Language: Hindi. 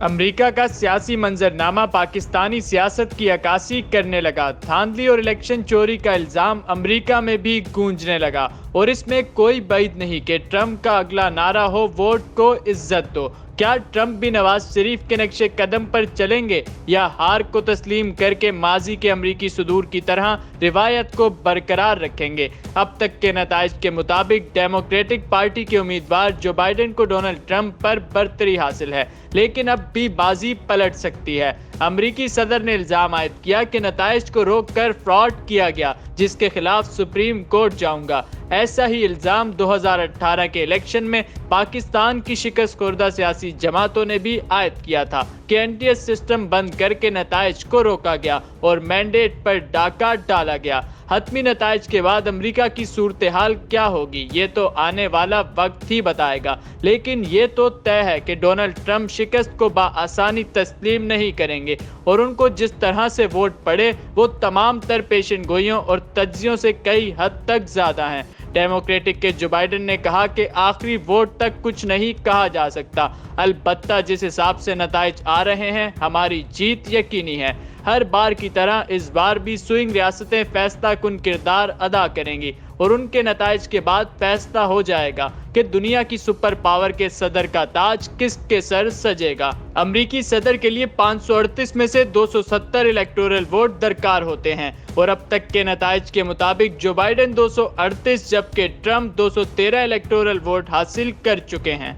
अमेरिका का सियासी मंजरनामा पाकिस्तानी सियासत की अक्कासी करने लगा। धांधली और इलेक्शन चोरी का इल्जाम अमेरिका में भी गूंजने लगा और इसमें कोई बैद नहीं कि ट्रंप का अगला नारा हो वोट को इज्जत दो। क्या ट्रंप भी नवाज शरीफ के नक्शे कदम पर चलेंगे या हार को तस्लीम करके माजी के अमरीकी सुदूर की तरह रिवायत को बरकरार रखेंगे? अब तक के नताइज के मुताबिक डेमोक्रेटिक पार्टी के उम्मीदवार जो बाइडेन को डोनाल्ड ट्रंप पर बरतरी हासिल है, लेकिन अब भी बाजी पलट सकती है। अमरीकी सदर ने इल्जाम आयद किया कि नताइज को रोककर फ्रॉड किया गया, जिसके खिलाफ सुप्रीम कोर्ट जाऊंगा। ऐसा ही इल्जाम 2018 के इलेक्शन में पाकिस्तान की शिकस्त खुर्दा सियासी जमातों ने भी आयद किया था कि एनटीएस सिस्टम बंद करके नताइज को रोका गया और मैंडेट पर डाका डाला गया। हतमी नताइज के बाद अमेरिका की सूरत हाल क्या होगी, ये तो आने वाला वक्त ही बताएगा, लेकिन ये तो तय है कि डोनाल्ड ट्रंप शिकस्त को बआसानी तस्लीम नहीं करेंगे और उनको जिस तरह से वोट पड़े वो तमाम तर पेशन गोइयों और तज्जियों से कई हद तक ज्यादा हैं। डेमोक्रेटिक के जो बाइडेन ने कहा कि आखिरी वोट तक कुछ नहीं कहा जा सकता, अलबत्ता जिस हिसाब से नताइज आ रहे हैं हमारी जीत यकीनी है। हर बार की तरह इस बार भी स्विंग रियासतें फैसला कुन किरदार अदा करेंगी और उनके नताइज के बाद फैसला हो जाएगा कि दुनिया की सुपर पावर के सदर का ताज किसके सर सजेगा। अमरीकी सदर के लिए 538 में से 270 इलेक्टोरल वोट दरकार होते हैं और अब तक के नताइज के मुताबिक जो बाइडेन 238 जबकि ट्रंप 213 इलेक्टोरल वोट हासिल कर चुके हैं।